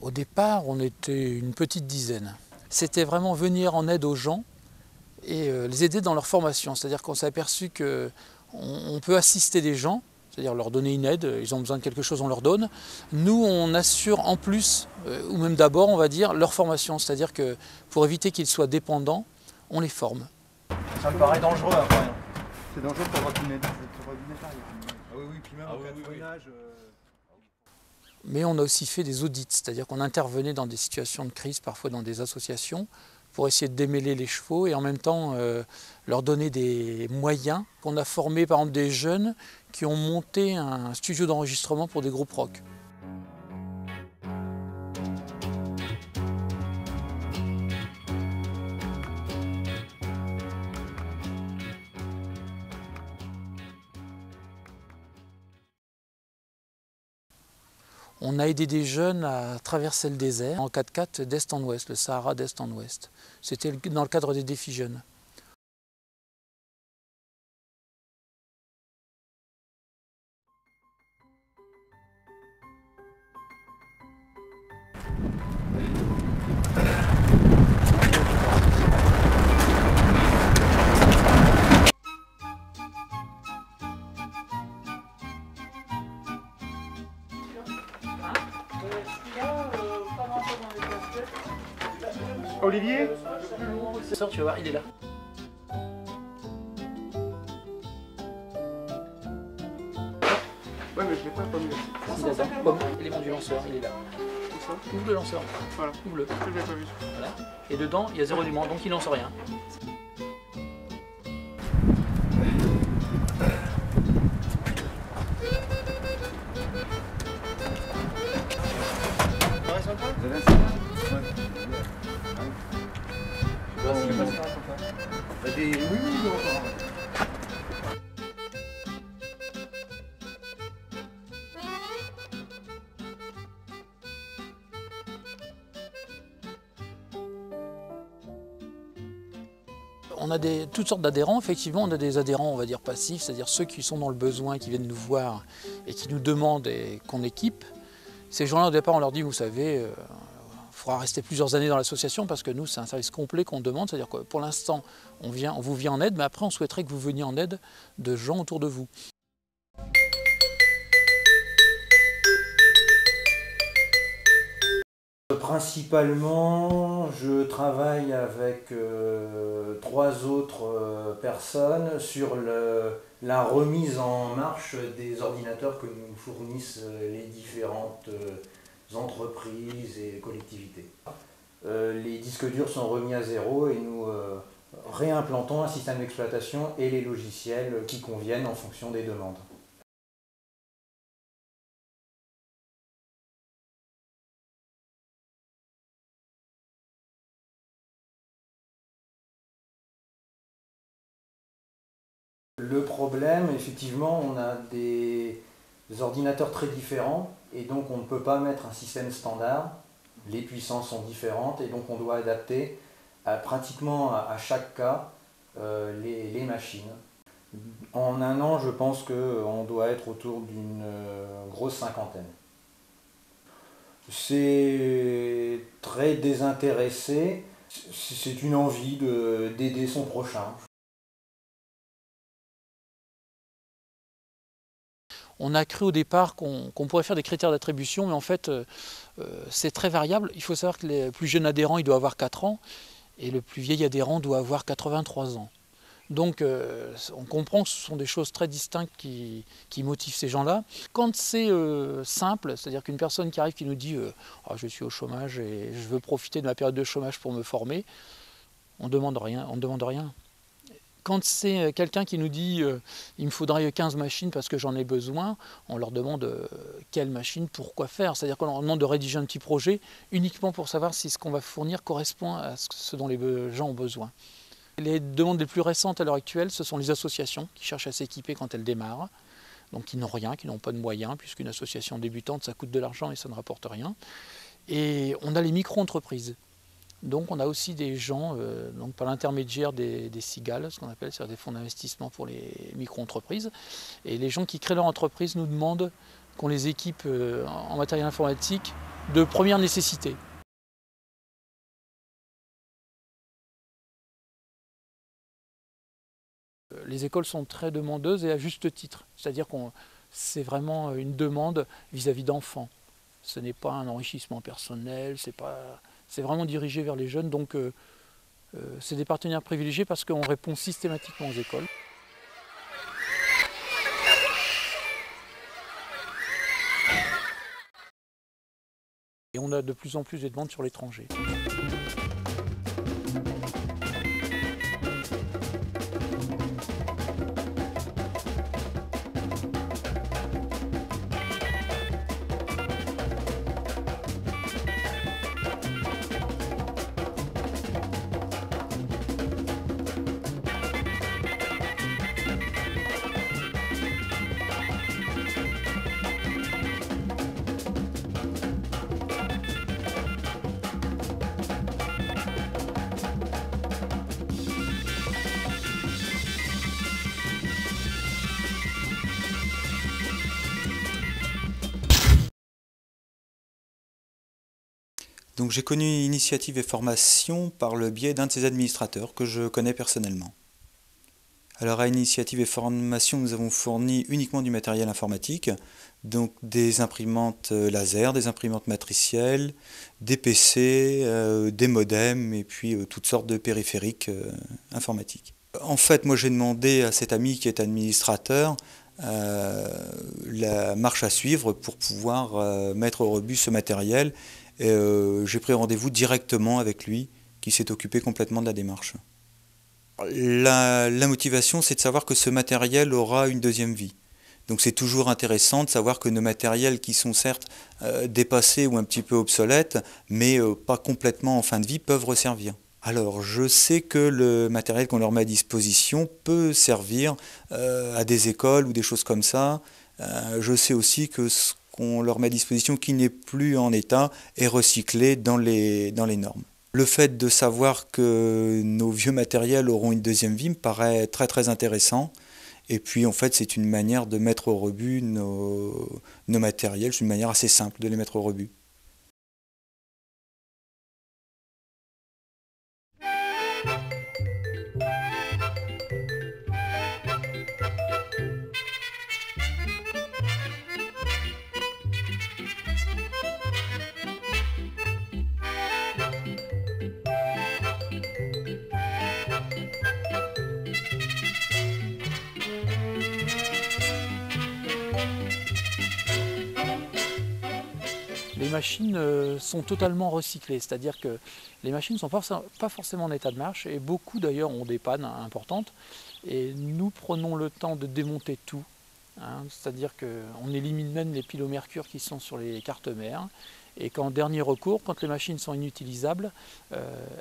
Au départ, on était une petite dizaine. C'était vraiment venir en aide aux gens et les aider dans leur formation. C'est-à-dire qu'on s'est aperçu qu'on peut assister des gens, c'est-à-dire leur donner une aide, ils ont besoin de quelque chose, on leur donne. Nous, on assure en plus, ou même d'abord, on va dire, leur formation. C'est-à-dire que pour éviter qu'ils soient dépendants, on les forme. Ça me paraît dangereux après. C'est dangereux pour avoir une aide. Ah oui, puis même en cas de freinage. Mais on a aussi fait des audits, c'est-à-dire qu'on intervenait dans des situations de crise, parfois dans des associations, pour essayer de démêler les chevaux et en même temps leur donner des moyens. On a formé par exemple des jeunes qui ont monté un studio d'enregistrement pour des groupes rock. On a aidé des jeunes à traverser le désert en 4x4 d'est en ouest, le Sahara d'est en ouest. C'était dans le cadre des défis jeunes. Olivier ? Sors, tu vas voir, il est là. Ouais, mais je l'ai pas mis là. Il est là. Bon, l'élément du lanceur, il est là. Ouvre le lanceur. Voilà. Ouvre-le. Je l'ai pas vu. Voilà. Et dedans, il y a 0 élément, donc il lance rien. Vous avez un signal ? Ouais. C'est pas ça, ça. Oui, encore. On a toutes sortes d'adhérents, effectivement, on a des adhérents, on va dire passifs, c'est-à-dire ceux qui sont dans le besoin, qui viennent nous voir et qui nous demandent qu'on équipe. Ces gens-là, au départ, on leur dit, vous savez, il faudra rester plusieurs années dans l'association parce que nous, c'est un service complet qu'on demande, c'est-à-dire que pour l'instant, on vous vient en aide, mais après, on souhaiterait que vous veniez en aide de gens autour de vous. Principalement, je travaille avec 3 autres personnes sur la remise en marche des ordinateurs que nous fournissent les différentes entreprises et collectivités. Les disques durs sont remis à zéro et nous réimplantons un système d'exploitation et les logiciels qui conviennent en fonction des demandes. Le problème, effectivement, on a des ordinateurs très différents et donc on ne peut pas mettre un système standard, les puissances sont différentes et donc on doit adapter pratiquement à chaque cas les machines. En un an, je pense qu'on doit être autour d'une grosse cinquantaine. C'est très désintéressé, c'est une envie d'aider son prochain. On a cru au départ qu'on pourrait faire des critères d'attribution, mais en fait c'est très variable. Il faut savoir que le plus jeune adhérent il doit avoir 4 ans et le plus vieil adhérent doit avoir 83 ans. Donc on comprend que ce sont des choses très distinctes qui motivent ces gens-là. Quand c'est simple, c'est-à-dire qu'une personne qui arrive qui nous dit oh, je suis au chômage et je veux profiter de ma période de chômage pour me former, on ne demande rien. Quand c'est quelqu'un qui nous dit il me faudrait 15 machines parce que j'en ai besoin, on leur demande quelle machine, pourquoi faire. C'est-à-dire qu'on leur demande de rédiger un petit projet uniquement pour savoir si ce qu'on va fournir correspond à ce dont les gens ont besoin. Les demandes les plus récentes à l'heure actuelle, ce sont les associations qui cherchent à s'équiper quand elles démarrent, donc qui n'ont rien, qui n'ont pas de moyens, puisqu'une association débutante, ça coûte de l'argent et ça ne rapporte rien. Et on a les micro-entreprises. Donc on a aussi des gens, donc par l'intermédiaire des CIGAL, ce qu'on appelle, c'est-à-dire des fonds d'investissement pour les micro-entreprises. Et les gens qui créent leur entreprise nous demandent qu'on les équipe en matériel informatique de première nécessité. Les écoles sont très demandeuses et à juste titre. C'est-à-dire que c'est vraiment une demande vis-à-vis d'enfants. Ce n'est pas un enrichissement personnel, c'est vraiment dirigé vers les jeunes. Donc c'est des partenaires privilégiés parce qu'on répond systématiquement aux écoles. Et on a de plus en plus de demandes sur l'étranger. Donc j'ai connu Initiative et Formation par le biais d'un de ses administrateurs que je connais personnellement. Alors à Initiative et Formation, nous avons fourni uniquement du matériel informatique, donc des imprimantes laser, des imprimantes matricielles, des PC, des modems et puis toutes sortes de périphériques informatiques. En fait, moi j'ai demandé à cet ami qui est administrateur la marche à suivre pour pouvoir mettre au rebut ce matériel. J'ai pris rendez-vous directement avec lui, qui s'est occupé complètement de la démarche. La motivation, c'est de savoir que ce matériel aura une deuxième vie. Donc c'est toujours intéressant de savoir que nos matériels qui sont certes dépassés ou un petit peu obsolètes, mais pas complètement en fin de vie, peuvent resservir. Alors je sais que le matériel qu'on leur met à disposition peut servir à des écoles ou des choses comme ça. Je sais aussi que ce qu'on leur met à disposition qui n'est plus en état est recyclé dans les normes. Le fait de savoir que nos vieux matériels auront une deuxième vie me paraît très très intéressant. Et puis en fait c'est une manière de mettre au rebut nos matériels, c'est une manière assez simple de les mettre au rebut. Les machines sont totalement recyclées, c'est-à-dire que les machines ne sont pas forcément en état de marche et beaucoup d'ailleurs ont des pannes importantes et nous prenons le temps de démonter tout, hein, c'est-à-dire qu'on élimine même les piles au mercure qui sont sur les cartes mères et qu'en dernier recours, quand les machines sont inutilisables,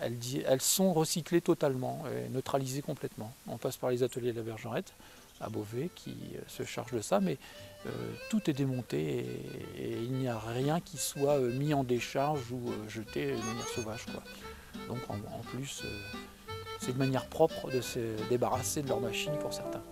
elles sont recyclées totalement, neutralisées complètement. On passe par les ateliers de la Bergerette à Beauvais qui se charge de ça, mais tout est démonté et il n'y a rien qui soit mis en décharge ou jeté de manière sauvage, quoi. Donc en plus, c'est une manière propre de se débarrasser de leur machine pour certains.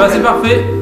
C'est parfait.